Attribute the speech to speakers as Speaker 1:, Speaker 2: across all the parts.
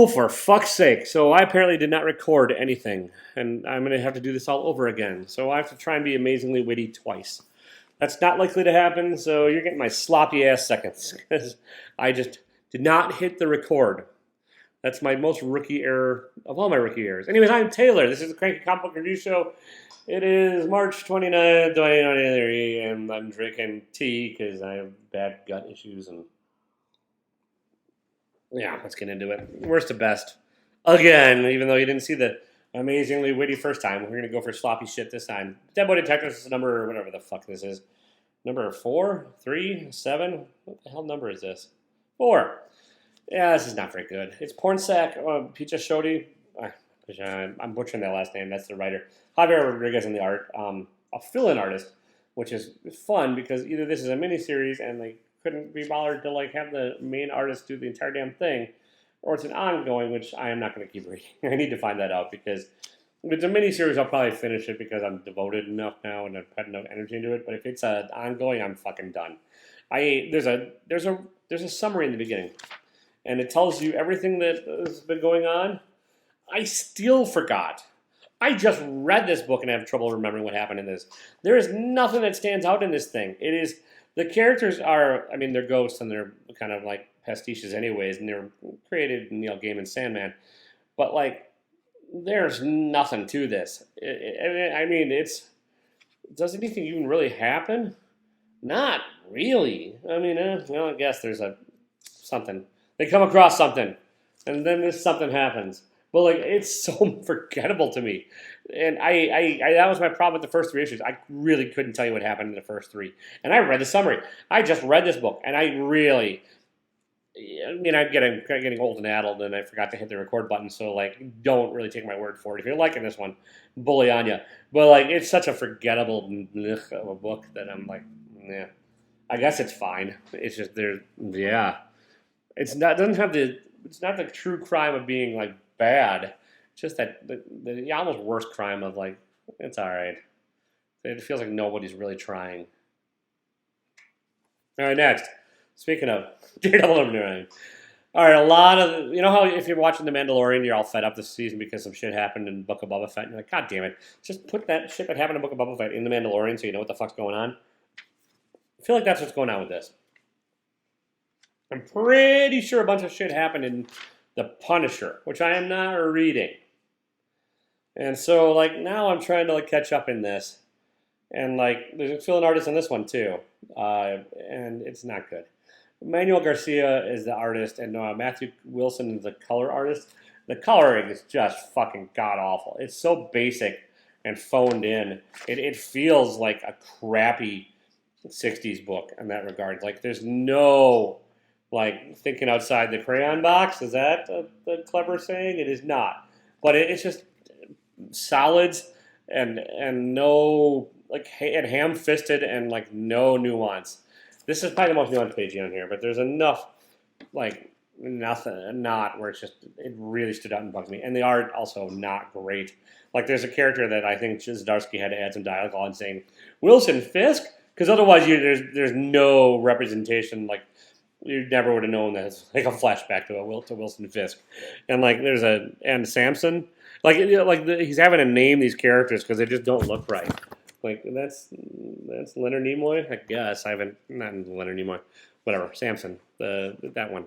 Speaker 1: Oh, for fuck's sake. So I apparently did not record anything, and I'm going to have to do this all over again. So I have to try and be amazingly witty twice. That's not likely to happen, so you're getting my sloppy ass seconds, because I just did not hit the record. That's my most rookie error of all my rookie errors. Anyways, I'm Taylor. This is the Cranky Comic Book Review Show. It is March 29th, 2023, and I'm drinking tea because I have bad gut issues. And yeah, let's get into it. Worst to best. Again, even though you didn't see the amazingly witty first time, we're going to go for sloppy shit this time. Deadwood Detectives is number, whatever the fuck this is. Number 4, 3, 7? What the hell number is this? 4. Yeah, this is not very good. It's Pornsack, Pizza Shodi. I'm butchering that last name. That's the writer. Javier Rodriguez in the art. A fill-in artist, which is fun because either this is a miniseries and they couldn't be bothered to have the main artist do the entire damn thing, or it's an ongoing, which I am not going to keep reading. I need to find that out because if it's a miniseries, I'll probably finish it because I'm devoted enough now and I've put enough energy into it. But if it's an ongoing, I'm fucking done. There's a summary in the beginning. And it tells you everything that has been going on. I still forgot. I just read this book and I have trouble remembering what happened in this. There is nothing that stands out in this thing. It is, the characters are, I mean, they're ghosts and they're kind of like pastiches anyways, and they're created in Neil Gaiman's Sandman. But there's nothing to this. Does anything even really happen? Not really. I mean, well, I guess there's something. They come across something, and then this something happens. But it's so forgettable to me, and I that was my problem with the first 3 issues. I really couldn't tell you what happened in the first 3, and I read the summary. I just read this book, and I'm getting old and addled, and I forgot to hit the record button. So don't really take my word for it. If you're liking this one, bully on you. But it's such a forgettable of a book that I'm yeah. I guess it's fine. It's just yeah. It's not the true crime of being bad. It's just that the almost worst crime of it's all right. It feels like nobody's really trying. All right, next. Speaking of Daredevil number 9. All right, a lot of how if you're watching The Mandalorian, you're all fed up this season because some shit happened in Book of Boba Fett. And you're like, God damn it! Just put that shit that happened in Book of Boba Fett in The Mandalorian so you know what the fuck's going on. I feel like that's what's going on with this. I'm pretty sure a bunch of shit happened in The Punisher, which I am not reading. And so, now I'm trying to, catch up in this. And, there's a fill-in artist on this one, too. And it's not good. Manuel Garcia is the artist, and Matthew Wilson is the color artist. The coloring is just fucking god-awful. It's so basic and phoned in. It feels like a crappy 60s book in that regard. There's no... thinking outside the crayon box. Is that the clever saying? It is not. But it's just solids and no, and ham-fisted and, no nuance. This is probably the most nuanced page on here, but there's enough, nothing, not where it really stood out and bugged me. And the art also not great. There's a character that I think Zdarsky had to add some dialogue on saying, Wilson Fisk? Because otherwise there's no representation, you never would have known that it's a flashback to Wilson Fisk, and and Samson, he's having to name these characters because they just don't look right. That's Leonard Nimoy, I guess. Not Leonard Nimoy, whatever. Samson, that one,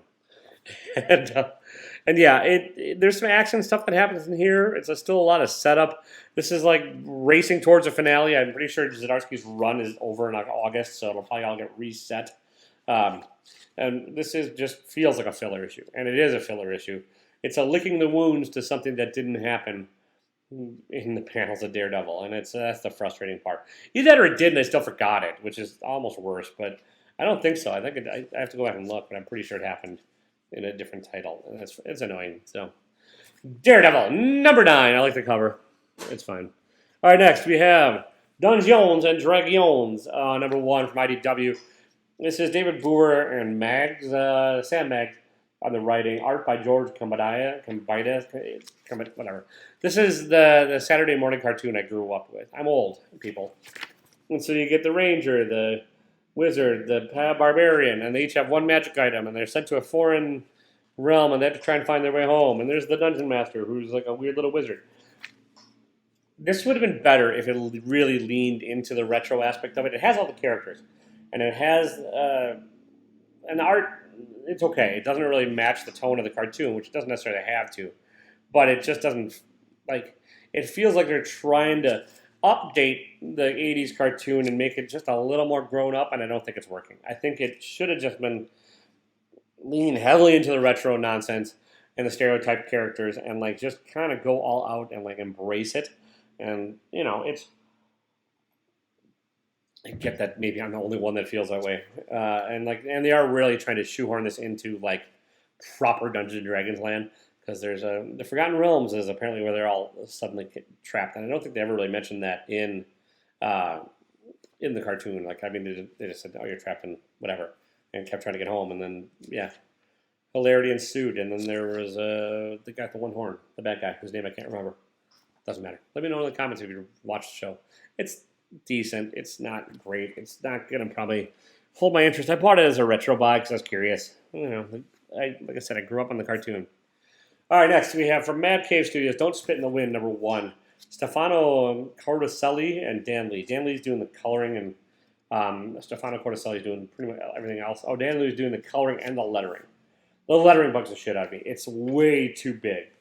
Speaker 1: and yeah, there's some action stuff that happens in here. It's still a lot of setup. This is racing towards a finale. I'm pretty sure Zdarsky's run is over in August, so it'll probably all get reset. And this just feels like a filler issue, and it is a filler issue. It's a licking the wounds to something that didn't happen in the panels of Daredevil, and that's the frustrating part. Either that or it did, and I still forgot it, which is almost worse. But I don't think so. I think I have to go back and look, but I'm pretty sure it happened in a different title, and it's annoying. So, Daredevil number 9. I like the cover. It's fine. All right, next we have Dungeons and Dragons, number 1 from IDW. This is David Boer and Sam Maggs on the writing. Art by George Cambides, whatever. This is the Saturday morning cartoon I grew up with. I'm old, people. And so you get the Ranger, the Wizard, the Barbarian, and they each have one magic item, and they're sent to a foreign realm, and they have to try and find their way home. And there's the dungeon master, who's like a weird little wizard. This would have been better if it really leaned into the retro aspect of it. It has all the characters, and it has an art. It's okay. It doesn't really match the tone of the cartoon, which it doesn't necessarily have to, but it just doesn't like. It feels like they're trying to update the 80s cartoon and make it just a little more grown up, and I don't think it's working. I think it should have just been lean heavily into the retro nonsense and the stereotype characters and like just kind of go all out and like embrace it. And it's, I get that maybe I'm the only one that feels that way. And they are really trying to shoehorn this into like proper Dungeons and Dragons land, because there's the Forgotten Realms is apparently where they're all suddenly trapped, and I don't think they ever really mentioned that in the cartoon. Like, I mean, they just said, "Oh, you're trapped in whatever," and kept trying to get home, and then hilarity ensued. And then there was the guy with the one horn, the bad guy whose name I can't remember. Doesn't matter. Let me know in the comments if you watched the show. It's decent. It's not great. It's not gonna probably hold my interest. I bought it as a retro buy because I was curious. Like I said, I grew up on the cartoon. All right, next we have from Mad Cave Studios, Don't Spit in the Wind, #1. Stefano Corticelli and Dan Lee. Dan Lee's doing the coloring, and Stefano Corticelli's doing pretty much everything else. Oh, Dan Lee's doing the coloring and the lettering. The lettering bugs the shit out of me. It's way too big.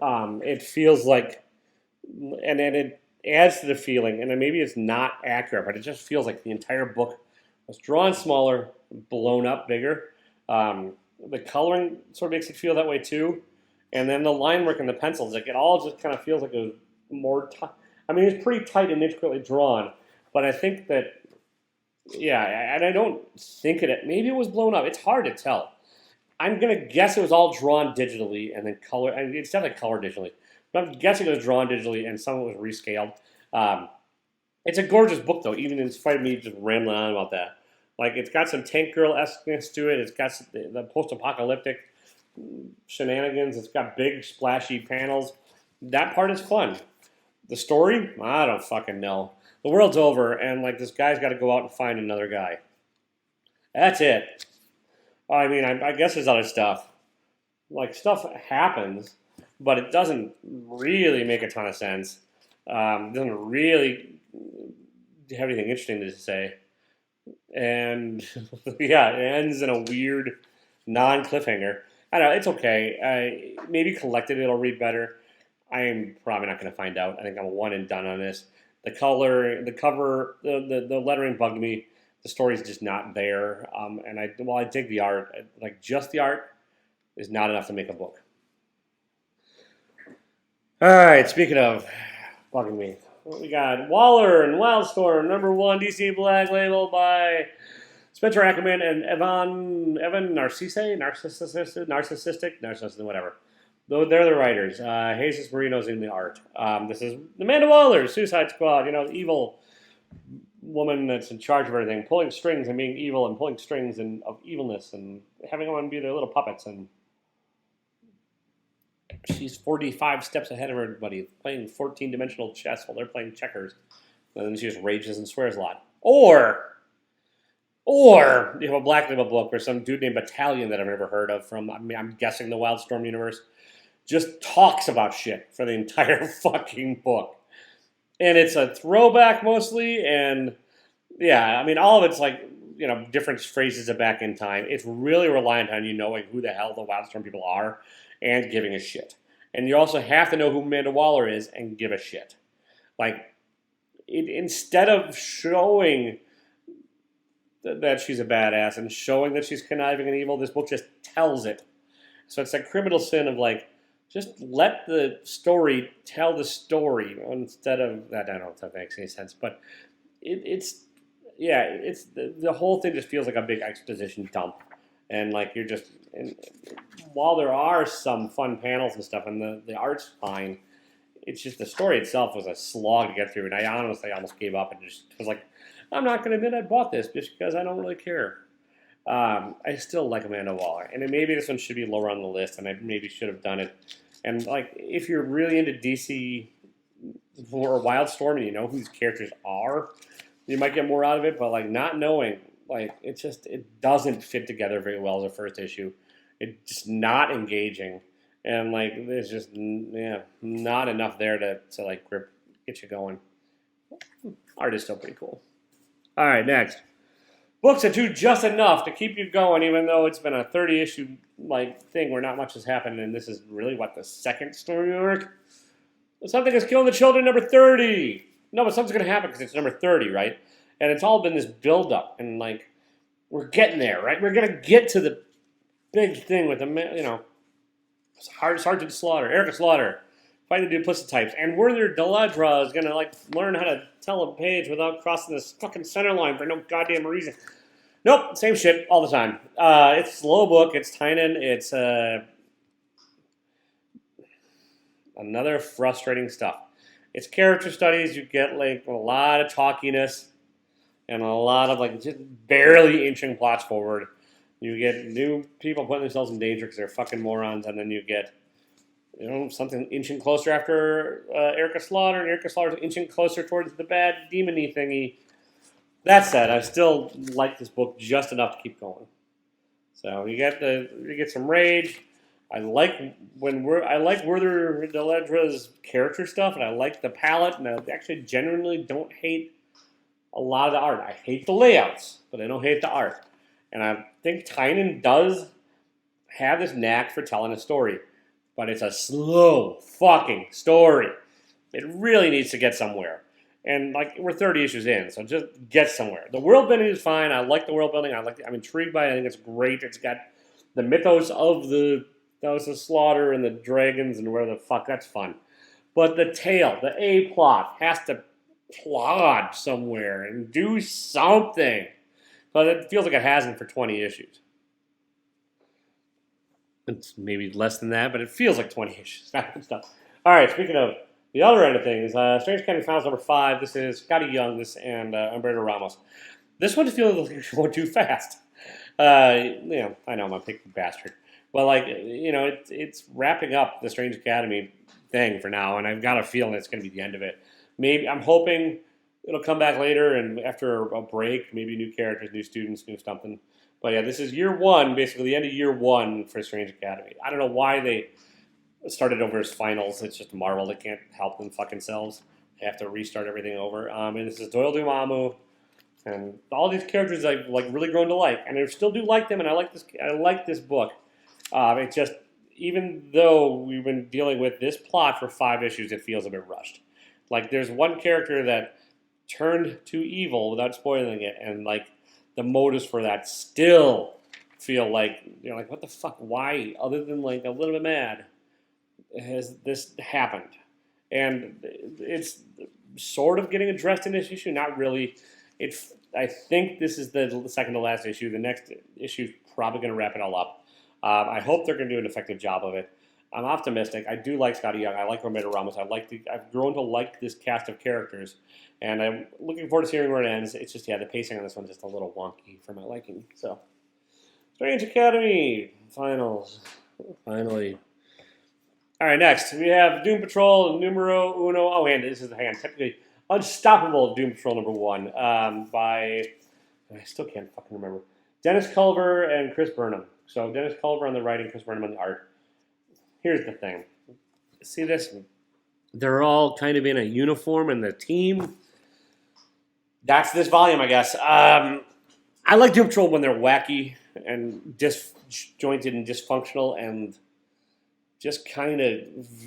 Speaker 1: It feels like, and it adds to the feeling, and maybe it's not accurate, but it just feels like the entire book was drawn smaller, blown up bigger. The coloring sort of makes it feel that way too. And then the line work and the pencils, like it all just kind of feels like it was more I mean, it's pretty tight and intricately drawn, but I think that, and I don't think maybe it was blown up. It's hard to tell. I'm going to guess it was all drawn digitally and then color. I mean, it's definitely colored digitally, but I'm guessing it was drawn digitally and some of it was rescaled. It's a gorgeous book, though, even in spite of me just rambling on about that. Like, it's got some Tank Girl-esqueness to it. It's got the post-apocalyptic shenanigans. It's got big, splashy panels. That part is fun. The story? I don't fucking know. The world's over, and, like, this guy's got to go out and find another guy. That's it. I mean, I guess there's other stuff. Like, stuff happens, but it doesn't really make a ton of sense. It doesn't really have anything interesting to say. And, it ends in a weird non-cliffhanger. I don't know, it's okay. Maybe collected it'll read better. I'm probably not going to find out. I think I'm one and done on this. The color, the cover, the lettering bugged me. The story's just not there. And I dig the art. Like, just the art is not enough to make a book. All right, speaking of bugging me, we got Waller and Wildstorm, #1 DC Black Label by Spencer Ackerman and Evan Narcissistic, whatever. Though they're the writers. Jesus Marino's in the art. This is Amanda Waller, Suicide Squad. The evil woman that's in charge of everything, pulling strings and being evil and pulling strings of evilness and having them be their little puppets. And she's 45 steps ahead of everybody, playing 14-dimensional chess while they're playing checkers. And then she just rages and swears a lot. Or you have a Black Label book where some dude named Battalion that I've never heard of from, I'm guessing the Wildstorm universe, just talks about shit for the entire fucking book. And it's a throwback mostly, and all of it's like, different phrases of back in time. It's really reliant on you knowing who the hell the Wildstorm people are and giving a shit. And you also have to know who Amanda Waller is and give a shit. Like, instead of showing that she's a badass and showing that she's conniving and evil, this book just tells it. So it's that criminal sin of, like, just let the story tell the story instead of that. I don't know if that makes any sense, but it's the whole thing just feels like a big exposition dump. And, like, while there are some fun panels and stuff and the art's fine, it's just the story itself was a slog to get through. And I honestly almost gave up and just was like, I'm not going to admit I bought this just because I don't really care. I still like Amanda Waller. And maybe this one should be lower on the list, and I maybe should have done it. And, like, if you're really into DC or Wildstorm and you know who these characters are, you might get more out of it. But, like, not knowing, like, it doesn't fit together very well as a first issue. It's just not engaging, and like there's just not enough there to like get you going. Art is still pretty cool. All right, next. Books that do just enough to keep you going, even though it's been a 30 issue like thing where not much has happened, and this is really what the second story arc. Something is killing the children. Number 30. No, but something's gonna happen because it's number 30, right? And it's all been this build up, and like we're getting there, right? We're gonna get to the big thing with the Sergeant Slaughter, Erica Slaughter, fighting the duplicit types, and Werther Deledra is gonna like learn how to tell a page without crossing this fucking center line for no goddamn reason. Nope, same shit all the time. It's a slow book. It's Tynan. It's another frustrating stuff. It's character studies. You get like a lot of talkiness and a lot of like just barely inching plots forward. You get new people putting themselves in danger because they're fucking morons, and then you get something inching closer after Erica Slaughter, and Erica Slaughter's inching closer towards the bad demon-y thingy. That said, I still like this book just enough to keep going. So you get some rage. I like Werther Deledra's character stuff, and I like the palette, and I actually genuinely don't hate a lot of the art. I hate the layouts, but I don't hate the art. And I think Tynan does have this knack for telling a story. But it's a slow fucking story. It really needs to get somewhere. And like we're 30 issues in, so just get somewhere. The world building is fine. I like the world building. I'm intrigued by it. I think it's great. It's got the mythos of the Slaughter and the dragons and where the fuck. That's fun. But the tale, the A plot, has to plod somewhere and do something. But it feels like it hasn't for 20 issues. It's maybe less than that, but it feels like 20 issues. That good stuff. All right, speaking of the other end of things, Strange Academy Finals number 5. This is Scotty Young, and Humberto Ramos. This one feels like it's going too fast. I know I'm a picky bastard, but it's wrapping up the Strange Academy thing for now, and I've got a feeling it's going to be the end of it. Maybe I'm hoping it'll come back later, and after a break, maybe new characters, new students, new something. But yeah, this is year 1, basically the end of year 1 for Strange Academy. I don't know why they started over as finals. It's just Marvel. They can't help them fucking selves. They have to restart everything over. And this is Doyle Dumamu, and all these characters I've really grown to like, and I still do like them. And I like this book. It just, even though we've been dealing with this plot for 5 issues, it feels a bit rushed. Like there's one character that turned to evil without spoiling it, and the motives for that still feel like what the fuck? Why? Other than a little bit mad, has this happened? And it's sort of getting addressed in this issue. Not really. I think this is the second to last issue. The next issue is probably going to wrap it all up. I hope they're going to do an effective job of it. I'm optimistic. I do like Scotty Young. I like Humberto Ramos. I've grown to like this cast of characters, and I'm looking forward to seeing where it ends. It's just, the pacing on this one's just a little wonky for my liking. So, Strange Academy Finals. Finally. All right, next we have Doom Patrol Numero Uno. Oh, and this is technically Unstoppable Doom Patrol number 1 by, I still can't fucking remember, Dennis Culver and Chris Burnham. So Dennis Culver on the writing, Chris Burnham on the art. Here's the thing. See this? They're all kind of in a uniform in the team. That's this volume, I guess. I like Doom Patrol when they're wacky and disjointed and dysfunctional and just kind of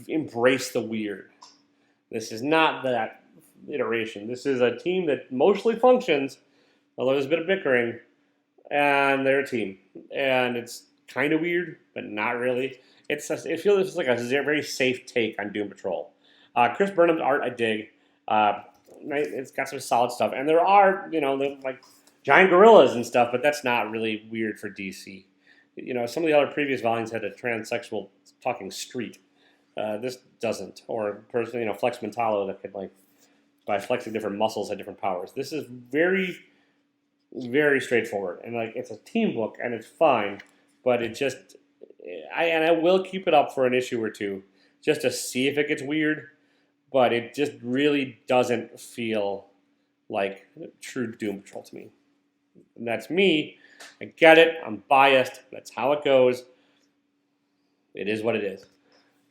Speaker 1: embrace the weird. This is not that iteration. This is a team that mostly functions, although there's a bit of bickering, and they're a team. And it's kind of weird, but not really. It feels like a very safe take on Doom Patrol. Chris Burnham's art I dig. It's got some solid stuff, and there are giant gorillas and stuff, but that's not really weird for DC. Some of the other previous volumes had a transsexual talking street. This doesn't, or a person Flex Mentalo that could by flexing different muscles had different powers. This is very, very straightforward, and it's a team book, and it's fine, but it just. I will keep it up for an issue or two just to see if it gets weird, but it just really doesn't feel like true Doom Patrol to me. And that's me. I get it. I'm biased. That's how it goes. It is what it is.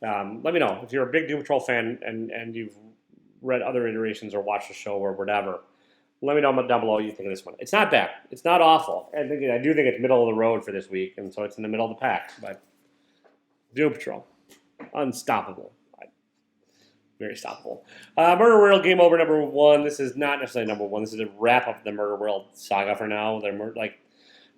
Speaker 1: Let me know if you're a big Doom Patrol fan and you've read other iterations or watched the show or whatever. Let me know down below what you think of this one. It's not bad. It's not awful. I do think it's middle of the road for this week, and so it's in the middle of the pack. But Doom Patrol, unstoppable. Very stoppable. Murderworld Game Over number 1. This is not necessarily number 1. This is a wrap up of the Murderworld saga for now.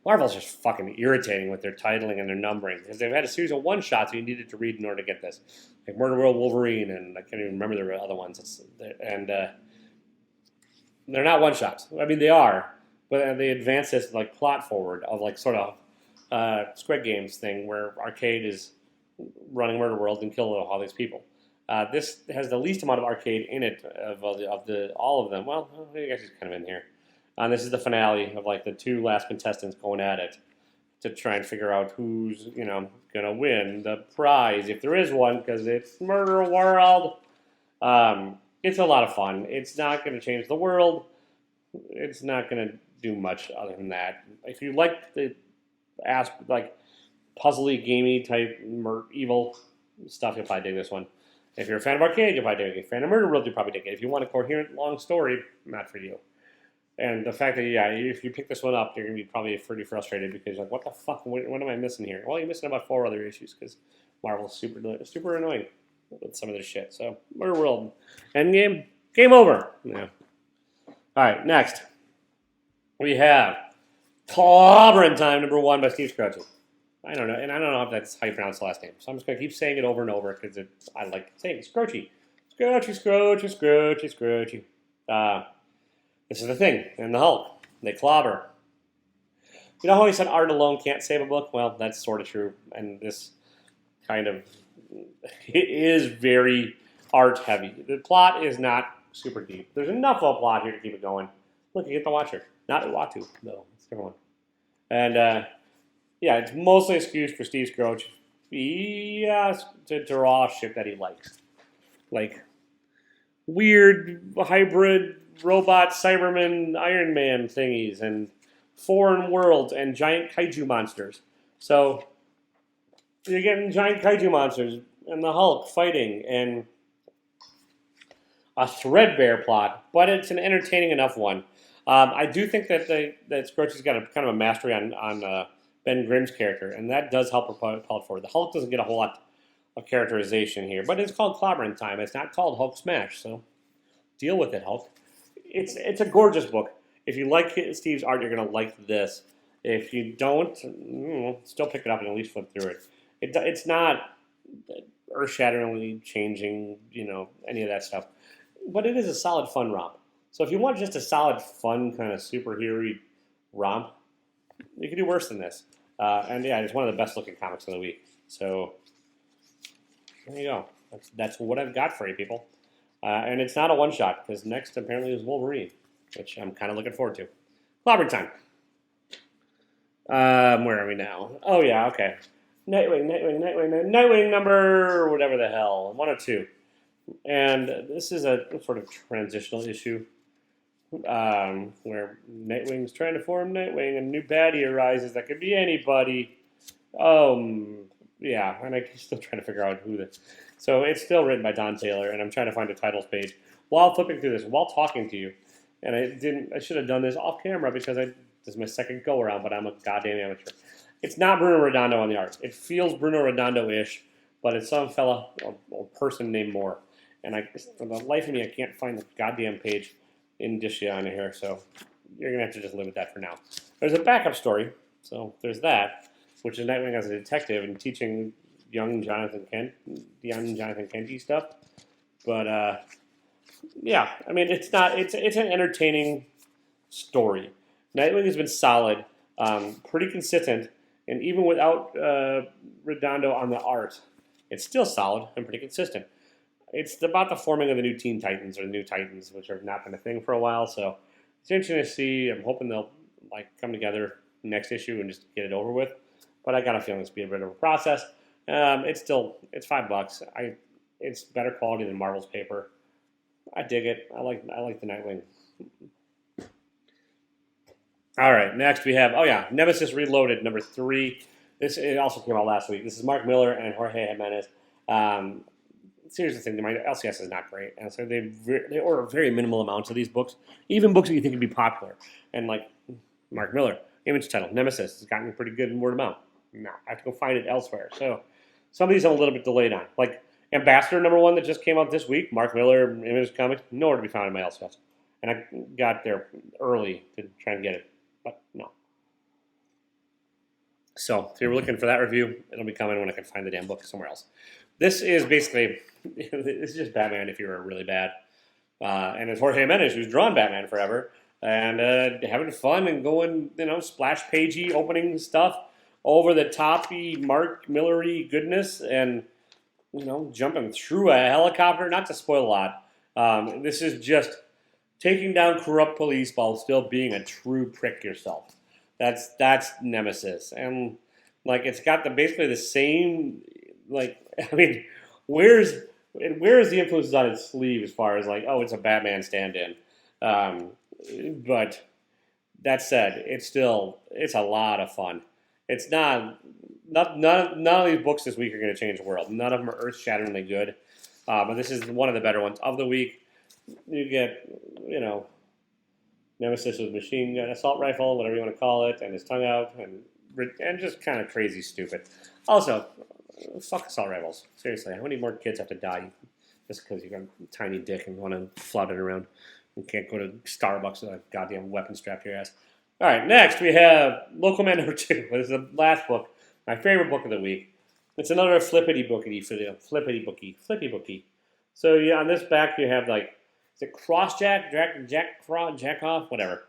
Speaker 1: Marvel's just fucking irritating with their titling and their numbering because they've had a series of one-shots you needed to read in order to get this. Like Murderworld Wolverine, and I can't even remember the other ones. They're not one-shots. I mean, they are, but they advance this like plot forward of like sort of Squid Games thing where Arcade is running Murderworld and killing all these people. This has the least amount of arcade in it of all of them. Well, I guess he's kind of in here. And this is the finale of like the 2 last contestants going at it to try and figure out who's gonna win the prize if there is one, because it's Murderworld. It's a lot of fun. It's not going to change the world. It's not going to do much other than that. If you like the puzzly, gamey type evil stuff, you'll probably dig this one. If you're a fan of arcade, you'll probably dig it. If you're a fan of Murderworld, you'll probably dig it. If you want a coherent, long story, not for you. And the fact that, if you pick this one up, you're going to be probably pretty frustrated because you're like, what the fuck? What am I missing here? Well, you're missing about 4 other issues because Marvel's super annoying with some of this shit. So, Murderworld. Endgame. Game over. Yeah. All right, next. We have Clobberin Time, number 1 by Steve Scrooge. I don't know, and I don't know if that's how you pronounce the last name. So I'm just going to keep saying it over and over because I like saying it. Scroochy. Scroochy. This is the thing in the Hulk. They clobber. You know how he said art alone can't save a book? Well, that's sort of true. And this kind of, it is very art heavy. The plot is not super deep. There's enough of a plot here to keep it going. Look, you get the Watcher. Not Uatu, though. It's a different one. And, it's mostly an excuse for Steve Scrooge to draw shit that he likes. Like weird hybrid robot Cyberman Iron Man thingies and foreign worlds and giant kaiju monsters. So you're getting giant kaiju monsters and the Hulk fighting and a threadbare plot, but it's an entertaining enough one. I do think that Scrooge has got a kind of a mastery on Ben Grimm's character, and that does help propel it forward. The Hulk doesn't get a whole lot of characterization here, but it's called Clobberin Time. It's not called Hulk Smash, so deal with it, Hulk. It's a gorgeous book. If you like Steve's art, you're going to like this. If you don't, still pick it up and at least flip through it. It's not earth-shatteringly changing, any of that stuff. But it is a solid, fun romp. So if you want just a solid, fun, kind of superhero-y romp, you can do worse than this. It's one of the best-looking comics of the week. So there you go. That's what I've got for you, people. And it's not a one-shot, because next apparently is Wolverine, which I'm kind of looking forward to. Clobberin Time. Where are we now? Oh, yeah, okay. Nightwing number whatever the hell, 102. And this is a sort of transitional issue where Nightwing's trying to form Nightwing, and a new baddie arises that could be anybody. Yeah, and I'm still trying to figure out who this. So it's still written by Don Taylor, and I'm trying to find a titles page while flipping through this, while talking to you. And I should have done this off camera because this is my second go around, but I'm a goddamn amateur. It's not Bruno Redondo on the art. It feels Bruno Redondo-ish, but it's some fella or person named Moore. And for the life of me, I can't find the goddamn page in Dishia on here, so you're going to have to just live with that for now. There's a backup story, so there's that, which is Nightwing as a detective and teaching young Jonathan Kent stuff. But, it's an entertaining story. Nightwing has been solid, pretty consistent, and even without Redondo on the art, it's still solid and pretty consistent. It's about the forming of the new Teen Titans, or the new Titans, which have not been a thing for a while, so it's interesting to see. I'm hoping they'll come together next issue and just get it over with, but I got a feeling it's be a bit of a process. It's $5. It's better quality than Marvel's paper. I dig it. I like the Nightwing. All right, next we have, Nemesis Reloaded, number 3. It also came out last week. This is Mark Miller and Jorge Jimenez. Here's the thing: my LCS is not great, and so they order very minimal amounts of these books, even books that you think would be popular. And like Mark Miller, image title Nemesis has gotten pretty good in word of mouth. No, I have to go find it elsewhere. So some of these I'm a little bit delayed on. Like Ambassador #1 that just came out this week, Mark Miller, Image Comics, nowhere to be found in my LCS. And I got there early to try and get it, but no. So if you're looking for that review, it'll be coming when I can find the damn book somewhere else. This is basically, this is just Batman if you were really bad. And it's Jorge Jimenez, who's drawn Batman forever, and having fun and going, splash pagey opening stuff, over the toppy Mark Millery goodness, and jumping through a helicopter. Not to spoil a lot. This is just taking down corrupt police while still being a true prick yourself. That's Nemesis, and like it's got basically the same. Where's the influences on its sleeve as far as like, oh, it's a Batman stand-in. But that said, it's a lot of fun. It's none of these books this week are going to change the world. None of them are earth-shatteringly good. But this is one of the better ones of the week. You get, Nemesis with machine gun, assault rifle, whatever you want to call it, and his tongue out, and just kind of crazy stupid. Also, fuck assault rifles. Seriously, how many more kids have to die just because you got a tiny dick and want to flout it around and can't go to Starbucks with a goddamn weapon strapped to your ass? All right, next we have Local Man #2. This is the last book, my favorite book of the week. It's another flippity booky for the flippy booky. So yeah, on this back you have like, is it Crossjack, Jack off, whatever.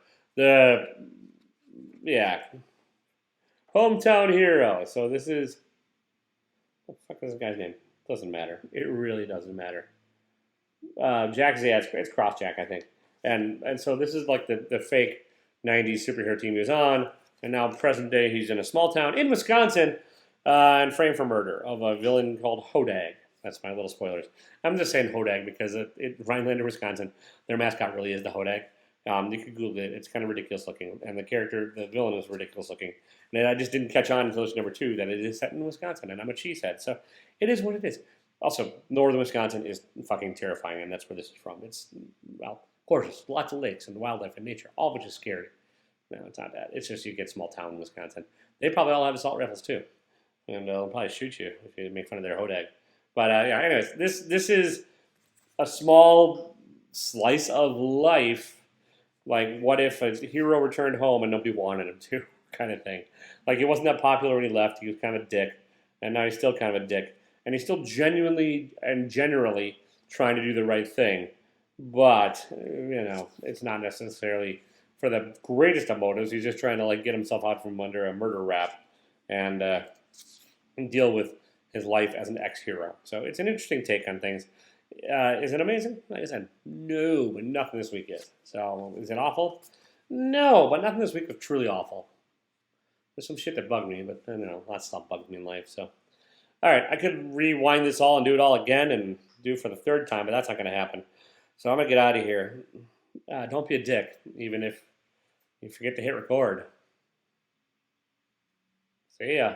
Speaker 1: Hometown Hero. So this is, what the fuck is this guy's name? Doesn't matter. It really doesn't matter. It's Crossjack, I think. And so this is like the fake 90s superhero team he was on, and now present day he's in a small town in Wisconsin and framed for murder of a villain called Hodag. That's my little spoilers. I'm just saying Hodag because Rhinelander, Wisconsin, their mascot really is the Hodag. You could Google it. It's kind of ridiculous looking. And the villain is ridiculous looking. And I just didn't catch on until issue #2 that it is set in Wisconsin, and I'm a cheesehead. So it is what it is. Also, northern Wisconsin is fucking terrifying, and that's where this is from. It's, gorgeous. Lots of lakes and wildlife and nature, all of which is scary. No, it's not that. It's just you get small town in Wisconsin. They probably all have assault rifles, too. And they'll probably shoot you if you make fun of their Hodag. But anyways, this is a small slice of life. Like, what if a hero returned home and nobody wanted him to, kind of thing. Like, he wasn't that popular when he left. He was kind of a dick. And now he's still kind of a dick. And he's still genuinely and generally trying to do the right thing. But, it's not necessarily for the greatest of motives. He's just trying to, like, get himself out from under a murder rap and deal with his life as an ex-hero. So it's an interesting take on things. Is it amazing? Like I said, no, but nothing this week is. So is it awful? No, but nothing this week was truly awful. There's some shit that bugged me, but lots of stuff bugs me in life. So, all right, I could rewind this all and do it all again and do it for the third time, but that's not going to happen. So I'm going to get out of here. Don't be a dick, even if you forget to hit record. See ya.